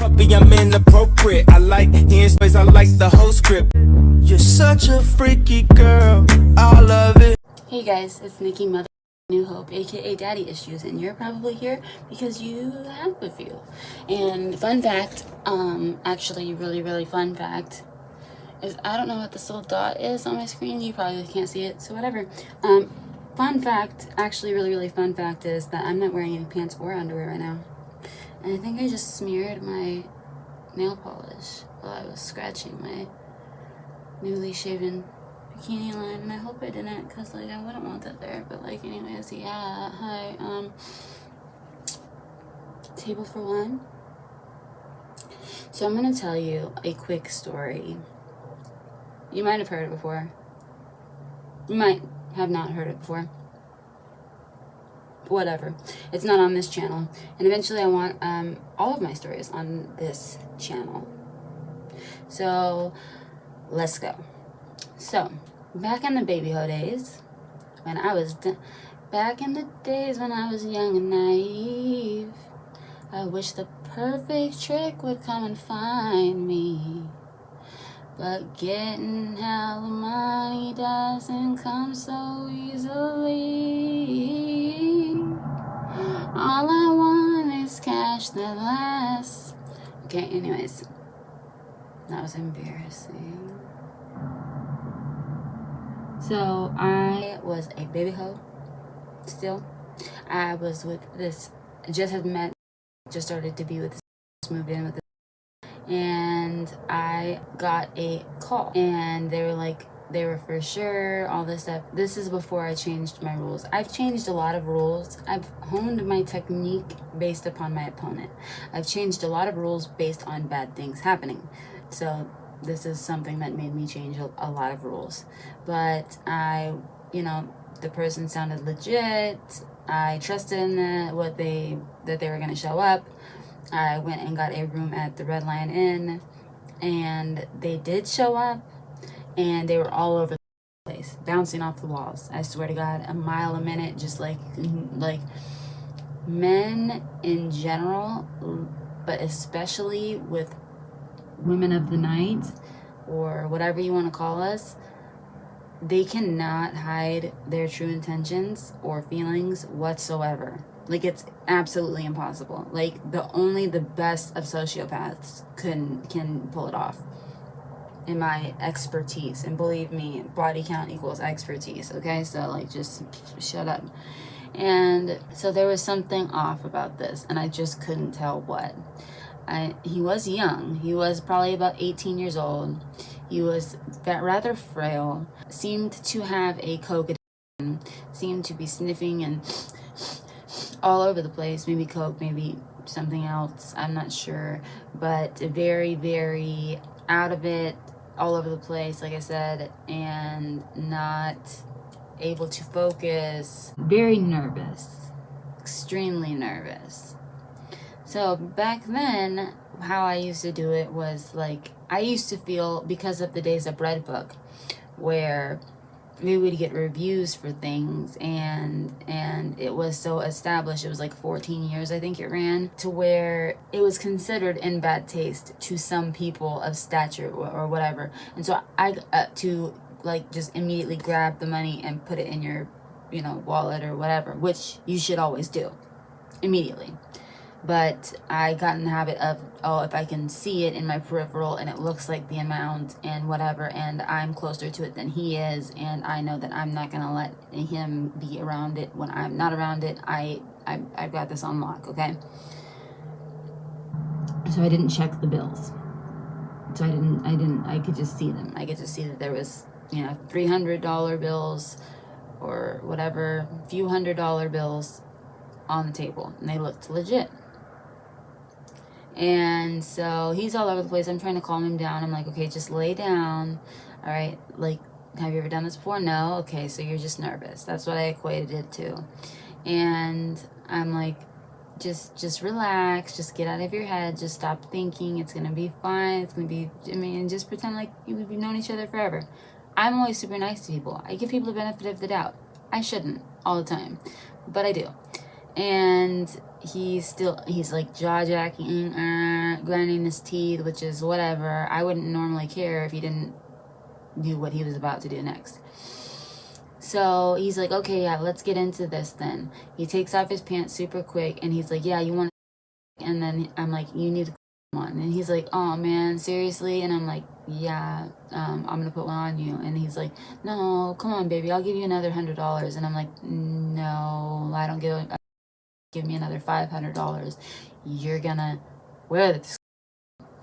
puppy, I'm inappropriate. I like hearing stories, I like the whole script. You're such a freaky girl, I love it. Hey guys, it's Nikki, Mother New Hope, aka Daddy Issues, and you're probably here because you have a few. And fun fact, actually really fun fact, is I don't know what this little dot is on my screen. You probably can't see it, so whatever. Fun fact, actually really fun fact is that I'm not wearing any pants or underwear right now. And I think I just smeared my nail polish while I was scratching my newly shaven bikini line, and I hope I didn't, because like I wouldn't want that there. But like anyways, yeah, hi. Table for one. So I'm gonna tell you a quick story. You might have heard it before. You might have not heard it before. Whatever. It's not on this channel. And eventually I want all of my stories on this channel. So let's go. So back in the baby-ho days, when I was back in the days when I was young and naive, I wish the perfect trick would come and find me. But getting hella money doesn't come so easily. All I want is cash that lasts. Okay, anyways. That was embarrassing. So I was a baby hoe still. I was with this, just had met, just started to be with this, moved in with this, and I got a call, and they were like, they were for sure, all this stuff. This is before I changed my rules. I've changed a lot of rules. I've honed my technique based upon my opponent. I've changed a lot of rules based on bad things happening. So this is something that made me change a lot of rules. But I, the person sounded legit. I trusted in that they were going to show up. I went and got a room at the Red Lion Inn, and they did show up, and they were all over the place, bouncing off the walls. I swear to God, a mile a minute, just like men in general, but especially with women of the night, or whatever you want to call us, they cannot hide their true intentions or feelings whatsoever. Like, it's absolutely impossible. Like, only the best of sociopaths can pull it off, in my expertise. And believe me, body count equals expertise, okay? So, like, just shut up. And so there was something off about this, and I just couldn't tell what. He was young. He was probably about 18 years old. He was rather frail, seemed to have a coke addiction, seemed to be sniffing and all over the place. Maybe coke, maybe something else, I'm not sure. But very out of it, all over the place, like I said, and not able to focus. Very nervous, extremely nervous. So back then, how I used to do it was like, I used to feel, because of the Days of Bread book, where we would get reviews for things, and it was so established. It was like 14 years, I think it ran, to where it was considered in bad taste to some people of stature or whatever. And so I to like just immediately grab the money and put it in your wallet or whatever, which you should always do immediately. But I got in the habit of, if I can see it in my peripheral and it looks like the amount and whatever, and I'm closer to it than he is, and I know that I'm not going to let him be around it when I'm not around it, I've got this on lock, okay? So I didn't check the bills. So I could just see them. I could just see that there was, $300 bills or whatever, few $100 bills on the table, and they looked legit. And so he's all over the place. I'm trying to calm him down. I'm like, okay, just lay down. All right, like, have you ever done this before? No. Okay, so you're just nervous. That's what I equated it to. And I'm like, just relax. Just get out of your head. Just stop thinking. It's gonna be fine. It's gonna be, just pretend like we've known each other forever. I'm always super nice to people. I give people the benefit of the doubt. I shouldn't all the time, but I do. And he's like jaw jacking, grinding his teeth, which is whatever. I wouldn't normally care if he didn't do what he was about to do next. So he's like, okay, yeah, let's get into this then. He takes off his pants super quick and he's like, yeah, you want to, and then I'm like, you need to put one. And he's like, oh man, seriously? And I'm like, yeah, I'm gonna put one on you. And he's like, no, come on, baby, I'll give you another $100. And I'm like, no, I don't give me another $500. You're gonna wear this,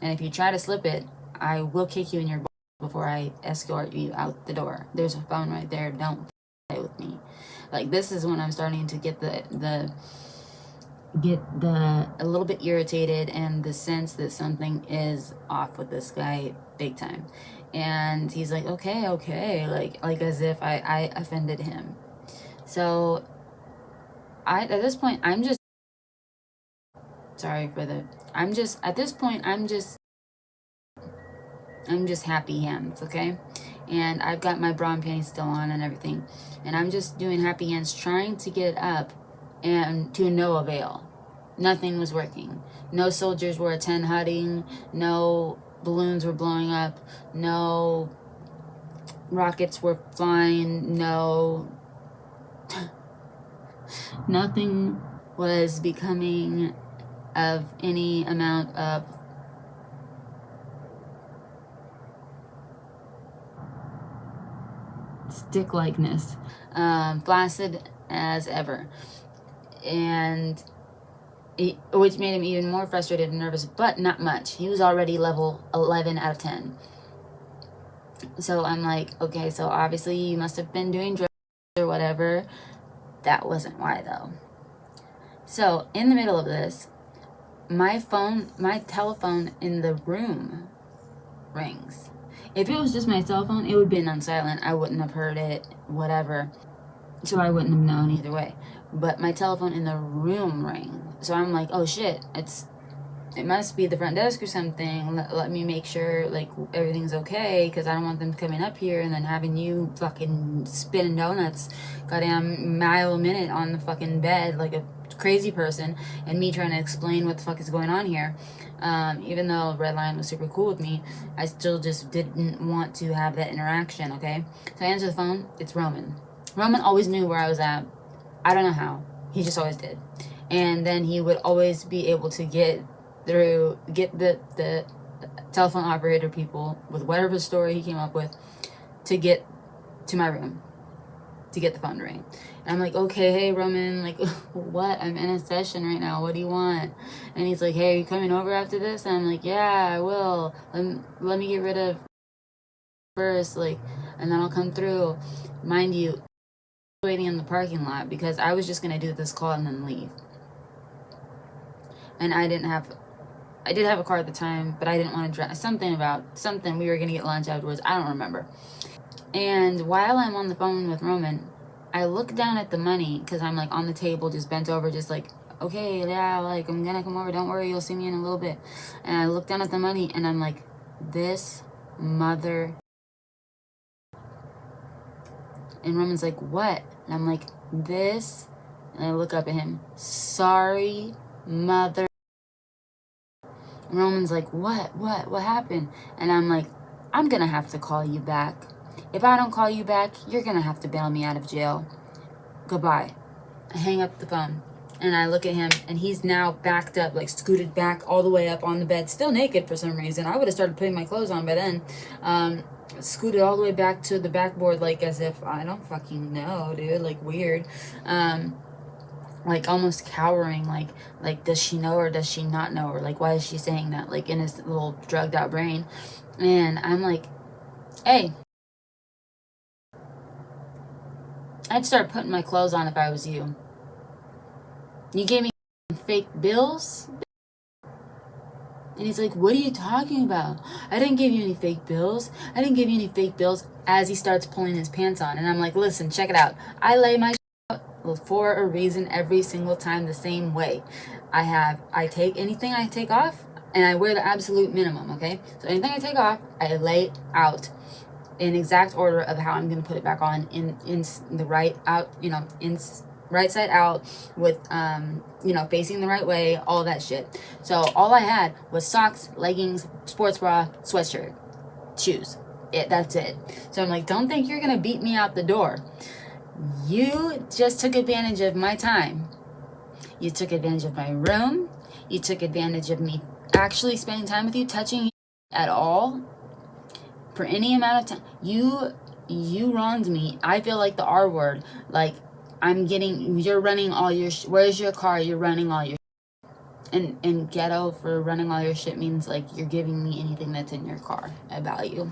and if you try to slip it, I will kick you in your butt before I escort you out the door. There's a phone right there. Don't play with me. Like, this is when I'm starting to get a little bit irritated and the sense that something is off with this guy big time. And he's like, okay, like as if I offended him. So at this point I'm just happy hands, okay? And I've got my bra and panties still on and everything, and I'm just doing happy hands, trying to get up, and to no avail. Nothing was working. No soldiers were hutting, no balloons were blowing up, no rockets were flying, no nothing was becoming of any amount of stick likeness, flaccid as ever, and which made him even more frustrated and nervous, but not much. He was already level 11 out of 10. So I'm like, okay, so obviously you must have been doing drugs or whatever. That wasn't why though. So in the middle of this, my telephone in the room rings. If it was just my cell phone, it would have been on silent. I wouldn't have heard it, whatever. So I wouldn't have known either way. But my telephone in the room rang. So I'm like, oh shit, it must be the front desk or something. Let me make sure like everything's okay, because I don't want them coming up here and then having you fucking spinning donuts goddamn mile a minute on the fucking bed like a crazy person, and me trying to explain what the fuck is going on here. Even though Red Lion was super cool with me, I still just didn't want to have that interaction, okay? So I answer the phone. It's Roman. Roman always knew where I was at. I don't know how. He just always did. And then he would always be able to get the telephone operator people with whatever story he came up with to get to my room, to get the phone to ring. And I'm like, okay, hey Roman, like, what? I'm in a session right now. What do you want? And he's like, hey, are you coming over after this? And I'm like, yeah, I will. Let me get rid of first, like, and then I'll come through. Mind you, waiting in the parking lot because I was just gonna do this call and then leave. And I did have a car at the time, but I didn't want to drive. Something we were gonna get lunch afterwards. I don't remember. And while I'm on the phone with Roman, I look down at the money because I'm like on the table, just bent over, just like, okay, yeah, like I'm gonna come over. Don't worry, you'll see me in a little bit. And I look down at the money and I'm like, this mother. And Roman's like, what? And I'm like, this. And I look up at him. Sorry, mother. And Roman's like, what happened? And I'm like, I'm gonna have to call you back. If I don't call you back, you're gonna have to bail me out of jail. Goodbye. I hang up the phone and I look at him, and he's now backed up, like scooted back all the way up on the bed, still naked for some reason. I would have started putting my clothes on by then. Scooted all the way back to the backboard, like as if, I don't fucking know, dude, like weird. Like almost cowering, like does she know or does she not know, or like why is she saying that, like in his little drugged out brain. And I'm like, hey, I'd start putting my clothes on if I was you. You gave me fake bills? And he's like, what are you talking about? I didn't give you any fake bills. I didn't give you any fake bills, as he starts pulling his pants on. And I'm like, listen, check it out. I lay my out for a reason every single time the same way. I take anything I take off, and I wear the absolute minimum, okay? So anything I take off, I lay out in exact order of how I'm going to put it back on in the right out, in right side out with, facing the right way, all that shit. So all I had was socks, leggings, sports bra, sweatshirt, shoes. That's it. So I'm like, don't think you're going to beat me out the door. You just took advantage of my time. You took advantage of my room. You took advantage of me actually spending time with you, touching you at all for any amount of time. You wronged me. I feel like the R word. Like, you're running all your where's your car? You're running all your and ghetto for running all your shit means like you're giving me anything that's in your car at value.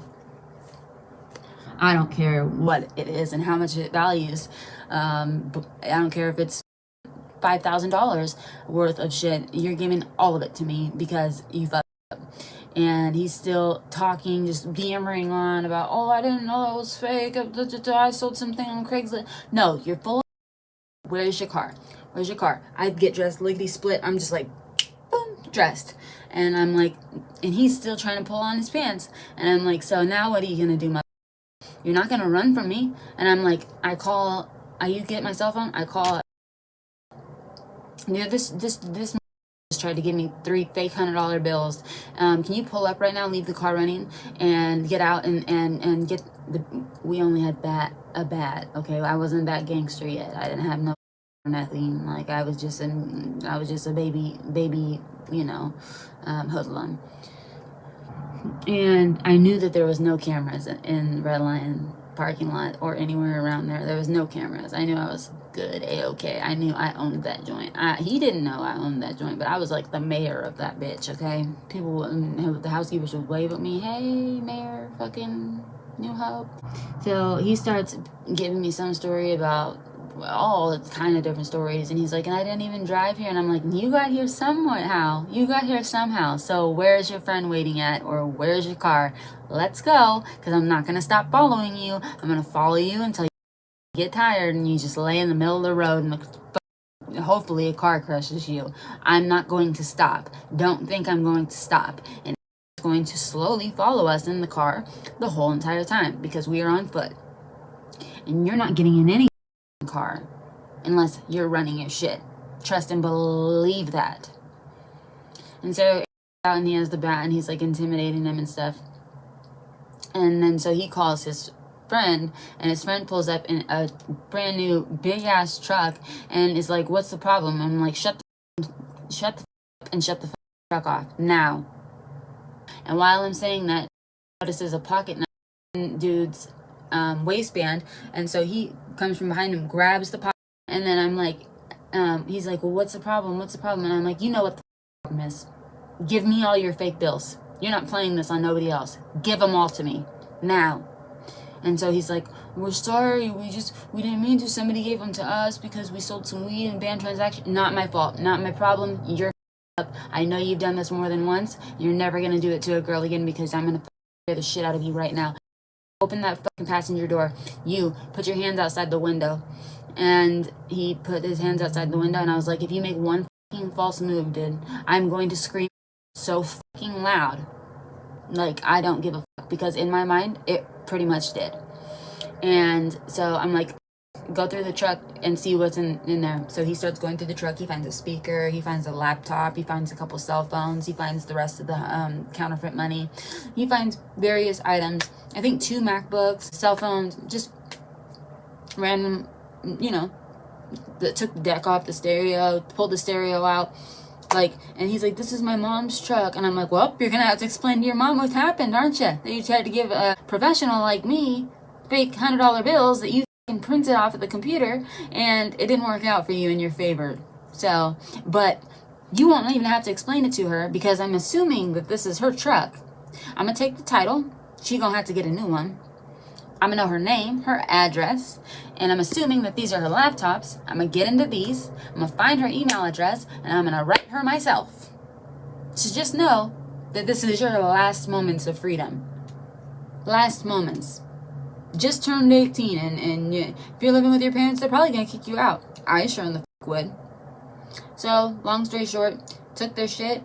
I don't care what it is and how much it values. I don't care if it's $5,000 worth of shit. You're giving all of it to me because you fucked up. And he's still talking, just yammering on about, oh, I didn't know that was fake. I sold something on Craigslist. No, you're full of. Where's your car? Where's your car? I get dressed lickety split. I'm just like, boom, dressed. And I'm like, and he's still trying to pull on his pants. And I'm like, so now what are you going to do, You're not going to run from me. And I'm like, you get my cell phone? I call. This just tried to give me 3 fake $100 bills. Can you pull up right now, leave the car running, and get out and get we only had a bat, okay? I wasn't that gangster yet. I didn't have no nothing. Like, I was just a baby, hoodlum. And I knew that there was no cameras in Red Lion parking lot or anywhere around there. There was no cameras. I knew I was good, A-okay. I knew I owned that joint. He didn't know I owned that joint, but I was like the mayor of that bitch, okay? The housekeepers would wave at me, hey, mayor, fucking New Hope. So he starts giving me some story about all kind of different stories, and he's like, and I didn't even drive here. And I'm like, you got here somehow. So where's your friend waiting at, or where's your car? Let's go, because I'm not going to stop following you. I'm going to follow you until you get tired and you just lay in the middle of the road and hopefully a car crushes you. I'm not going to stop. Don't think I'm going to stop. And it's going to slowly follow us in the car the whole entire time because we are on foot. And you're not getting in any car unless you're running your shit. Trust and believe that. And so out and he has the bat and he's like intimidating him and stuff. And then so he calls his friend, and his friend pulls up in a brand new big ass truck and is like, what's the problem? I'm like, shut the truck off now. And while I'm saying that, notices a pocket knife in dude's waistband, and so he comes from behind him, grabs the pocket, and then I'm like, he's like, well, what's the problem? And I'm like, you know what the problem is. Give me all your fake bills. You're not playing this on nobody else. Give them all to me now. And so he's like, we're sorry, we didn't mean to. Somebody gave them to us because we sold some weed and banned transaction. Not my fault, not my problem. You're up. I know you've done this more than once. You're never going to do it to a girl again because I'm going to scare the shit out of you right now. Open that fucking passenger door. You put your hands outside the window. And he put his hands outside the window, and I was like, if you make one fucking false move, dude, I'm going to scream so fucking loud. Like, I don't give a fuck, because in my mind, it pretty much did. And so I'm like, go through the truck and see what's in there. So he starts going through the truck. He finds a speaker. He finds a laptop. He finds a couple cell phones. He finds the rest of the counterfeit money. He finds various items. I think 2 MacBooks, cell phones, just random, that took the deck off the stereo, pulled the stereo out. Like, and he's like, this is my mom's truck. And I'm like, well, you're going to have to explain to your mom what happened, aren't you? That you tried to give a professional like me fake $100 bills that you printed off at the computer, and it didn't work out for you in your favor. So, but you won't even have to explain it to her, because I'm assuming that this is her truck. I'm going to take the title. She going to have to get a new one. I'm going to know her name, her address, and I'm assuming that these are her laptops. I'm going to get into these. I'm going to find her email address, and I'm going to write her myself. So just know that this is your last moments of freedom. Last moments. Just turned 18, and if you're living with your parents, they're probably going to kick you out. I sure in the would. So, long story short, took their shit,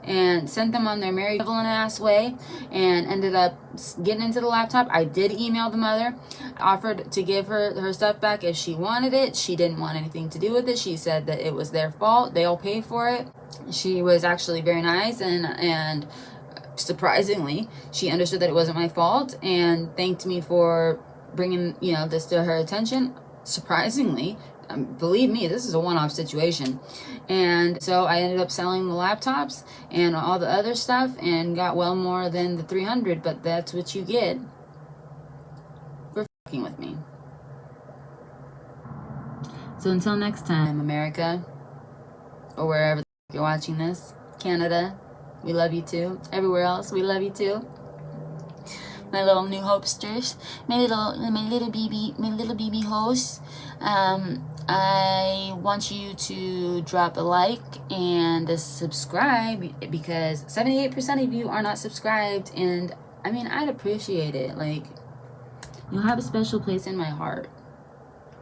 and sent them on their merry equivalent ass way, and ended up getting into the laptop. I did email the mother, offered to give her stuff back if she wanted it. She didn't want anything to do with it. She said that it was their fault. They'll pay for it. She was actually very nice, and surprisingly, she understood that it wasn't my fault and thanked me for bringing, you know, this to her attention. Surprisingly, believe me, this is a one-off situation. And so I ended up selling the laptops and all the other stuff and got well more than the 300, but that's what you get for fucking with me. So until next time, America, or wherever you're watching this, Canada, we love you too. Everywhere else, we love you too. My little new hopesters, my little BB hosts. I want you to drop a like and subscribe, because 78% of you are not subscribed, and I mean, I'd appreciate it. Like, you'll have a special place in my heart,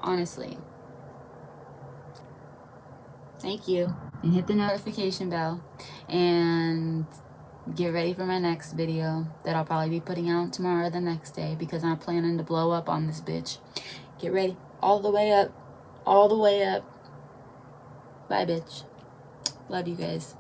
honestly. Thank you. And hit the notification bell, and get ready for my next video that I'll probably be putting out tomorrow or the next day, because I'm planning to blow up on this bitch. Get ready. All the way up. All the way up. Bye, bitch. Love you guys.